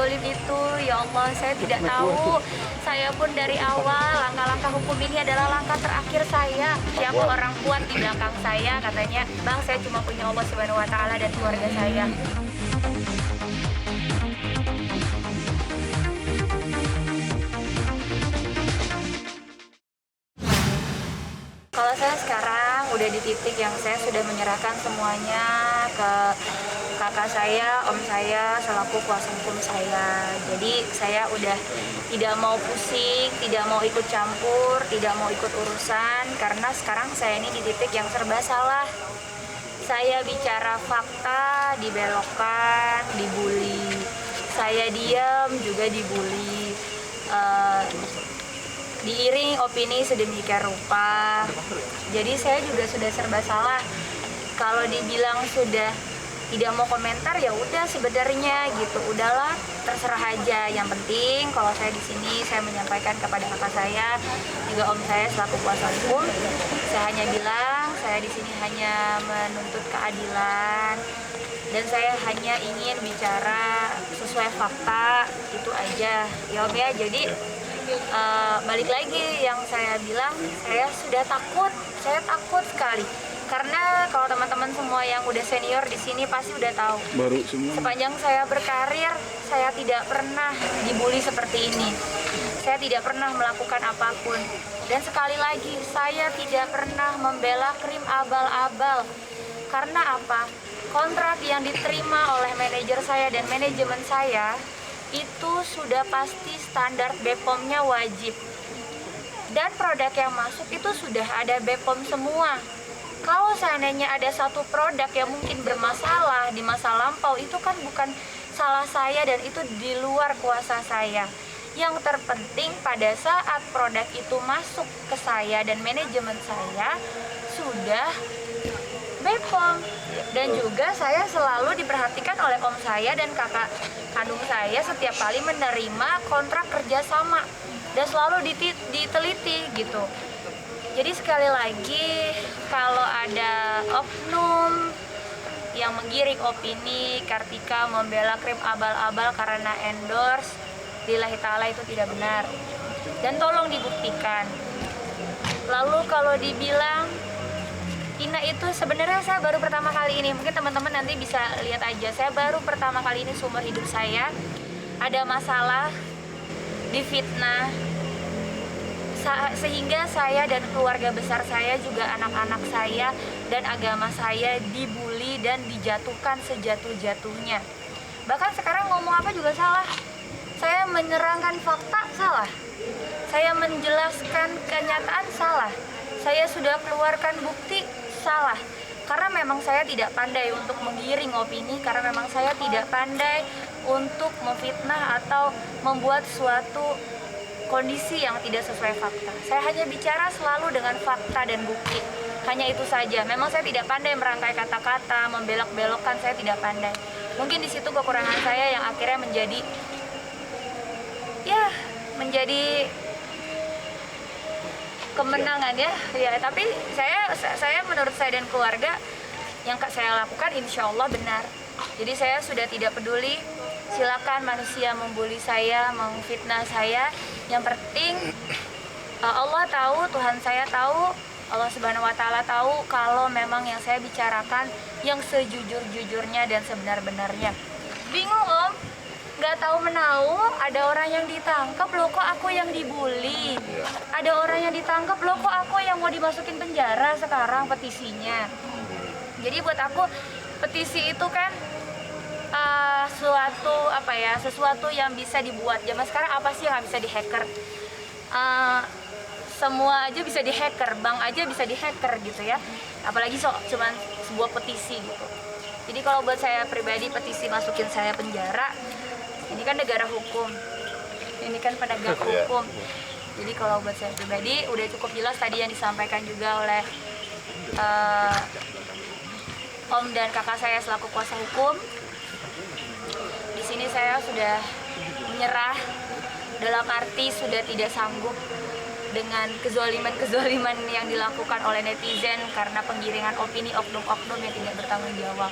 sezolim itu. Ya Allah, saya tidak tahu. Saya pun dari awal, langkah-langkah hukum ini adalah langkah terakhir saya. Siapa orang kuat di belakang saya, katanya, Bang, saya cuma punya Allah Subhanahu wa Ta'ala dan keluarga saya. Kalau saya sekarang udah di titik yang saya sudah menyerahkan semuanya ke kakak saya, om saya, selaku kuasa hukum saya. Jadi saya udah tidak mau pusing, tidak mau ikut campur, tidak mau ikut urusan, karena sekarang saya ini di titik yang serba salah. Saya bicara fakta, dibelokkan, dibully. Saya diam, juga dibully. Diiring opini sedemikian rupa. Jadi saya juga sudah serba salah. Kalau dibilang sudah tidak mau komentar, ya udah sebenarnya gitu. Udahlah, terserah aja. Yang penting kalau saya di sini saya menyampaikan kepada kakak saya, juga om saya selaku kuasa hukum, saya hanya bilang saya di sini hanya menuntut keadilan dan saya hanya ingin bicara sesuai fakta, itu aja. Ya om ya, jadi balik lagi yang saya bilang, saya sudah takut, saya takut sekali. Karena kalau teman-teman semua yang udah senior di sini pasti udah tahu. Baru semua. Sepanjang saya berkarir, saya tidak pernah dibully seperti ini. Saya tidak pernah melakukan apapun. Dan sekali lagi, saya tidak pernah membela krim abal-abal. Karena apa? Kontrak yang diterima oleh manajer saya dan manajemen saya itu sudah pasti standar BPOM-nya wajib. Dan produk yang masuk itu sudah ada BPOM semua. Kalau seandainya ada satu produk yang mungkin bermasalah di masa lampau, itu kan bukan salah saya dan itu di luar kuasa saya. Yang terpenting pada saat produk itu masuk ke saya dan manajemen saya sudah BPOM. Dan juga saya selalu diperhatikan oleh om saya dan kakak kandung saya setiap kali menerima kontrak kerjasama dan selalu diteliti gitu. Jadi sekali lagi, kalau ada oknum yang menggiring opini Kartika membela krim abal-abal karena endorse, lillahi ta'ala itu tidak benar. Dan tolong dibuktikan. Lalu kalau dibilang Ina itu sebenarnya saya baru pertama kali ini, mungkin teman-teman nanti bisa lihat aja, saya baru pertama kali ini seumur hidup saya ada masalah, difitnah, sehingga saya dan keluarga besar saya, juga anak-anak saya dan agama saya dibully dan dijatuhkan sejatuh-jatuhnya. Bahkan sekarang ngomong apa juga salah. Saya menyerangkan fakta salah. Saya menjelaskan kenyataan salah. Saya sudah keluarkan bukti salah. Karena memang saya tidak pandai untuk menggiring opini, karena memang saya tidak pandai untuk memfitnah atau membuat suatu kondisi yang tidak sesuai fakta. Saya hanya bicara selalu dengan fakta dan bukti. Hanya itu saja. Memang saya tidak pandai merangkai kata-kata, membelok-belokkan, saya tidak pandai. Mungkin di situ kekurangan saya yang akhirnya menjadi kemenangan ya. Tapi saya menurut saya dan keluarga yang saya lakukan insya Allah benar. Jadi saya sudah tidak peduli. Silakan manusia membuli saya, memfitnah saya. Yang penting Allah tahu, Tuhan saya tahu, Allah Subhanahu wa Ta'ala tahu kalau memang yang saya bicarakan yang sejujur-jujurnya dan sebenar-benarnya. Bingung om, nggak tahu menahu, ada orang yang ditangkap, loh kok aku yang dibully. Ada orang yang ditangkap, loh kok aku yang mau dimasukin penjara sekarang petisinya. Jadi buat aku petisi itu kan sesuatu yang bisa dibuat. Zaman sekarang apa sih yang nggak bisa dihacker? Semua aja bisa dihacker, bank aja bisa dihacker gitu ya. Apalagi cuman sebuah petisi gitu. Jadi kalau buat saya pribadi, petisi masukin saya penjara, ini kan negara hukum, ini kan penegak hukum. Jadi kalau buat saya pribadi udah cukup jelas tadi yang disampaikan juga oleh om dan kakak saya selaku kuasa hukum. Di sini saya sudah menyerah, dalam arti sudah tidak sanggup dengan kezaliman yang dilakukan oleh netizen karena penggiringan opini oknum-oknum yang tidak bertanggung jawab.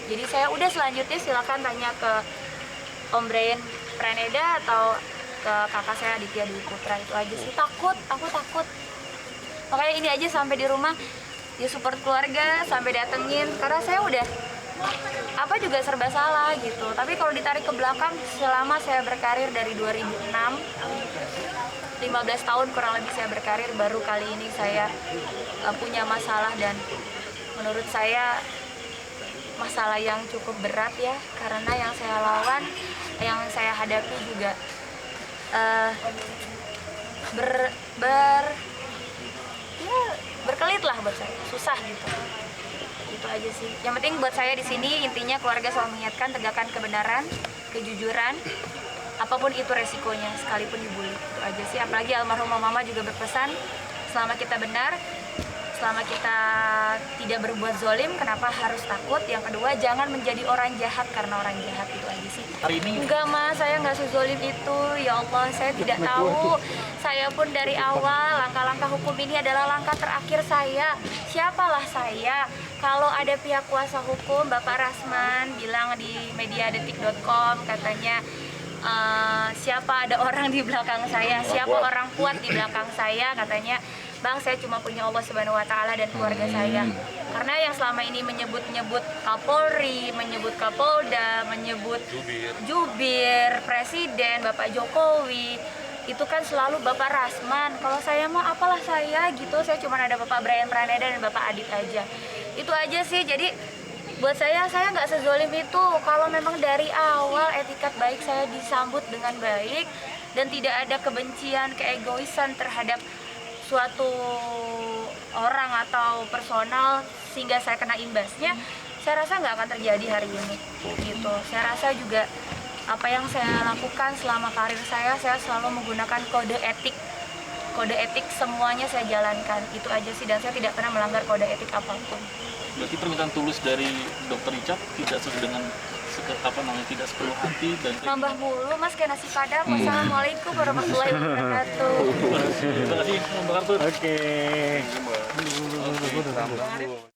Jadi saya udah, selanjutnya silakan tanya ke Om Brian Praneda atau ke kakak saya Aditya Dwi Putra. Itu aja sih. Aku takut. Makanya ini aja sampai di rumah ya support keluarga, sampai datengin karena saya udah apa juga serba salah gitu. Tapi kalau ditarik ke belakang selama saya berkarir dari 2006, 15 tahun kurang lebih saya berkarir, baru kali ini saya punya masalah, dan menurut saya masalah yang cukup berat ya, karena yang saya lawan, yang saya hadapi juga berkelit lah buat saya, susah gitu. Itu aja sih. Yang penting buat saya di sini intinya keluarga selalu mengingatkan tegakkan kebenaran, kejujuran, apapun itu resikonya, sekalipun dibully. Itu aja sih. Apalagi almarhumah mama juga berpesan, selama kita benar, selama kita tidak berbuat zolim, kenapa harus takut? Yang kedua, jangan menjadi orang jahat karena orang jahat. Itu aja sih. Hari ini Enggak mas, saya nggak sezolim itu. Ya Allah, saya tidak tahu. Saya pun dari awal, langkah-langkah hukum ini adalah langkah terakhir saya. Siapalah saya? Kalau ada pihak kuasa hukum, Bapak Rasman bilang di mediadetik.com, katanya siapa ada orang di belakang saya, siapa orang kuat di belakang saya, katanya Bang, saya cuma punya Allah Subhanahu wa Ta'ala dan keluarga saya. Karena yang selama ini menyebut-nyebut Kapolri, menyebut Kapolda, menyebut Jubir, Presiden, Bapak Jokowi, itu kan selalu Bapak Rasman. Kalau saya mah apalah saya gitu, saya cuma ada Bapak Brian Praneda dan Bapak Adit aja. Itu aja sih. Jadi buat saya nggak sezolim itu. Kalau memang dari awal etikat baik saya disambut dengan baik dan tidak ada kebencian, keegoisan terhadap suatu orang atau personal sehingga saya kena imbasnya, saya rasa nggak akan terjadi hari ini gitu. Saya rasa juga apa yang saya lakukan selama karir saya selalu menggunakan kode etik semuanya saya jalankan. Itu aja sih, dan saya tidak pernah melanggar kode etik apapun. berarti permintaan tulus dari Dr. Richard tidak sesuai dengan tidak sepenuh hati dan Nambah mulu mas kayak nasi padang. Wassalamualaikum warahmatullahi wabarakatuh. terima kasih Mbak Arthur. Oke. Oke.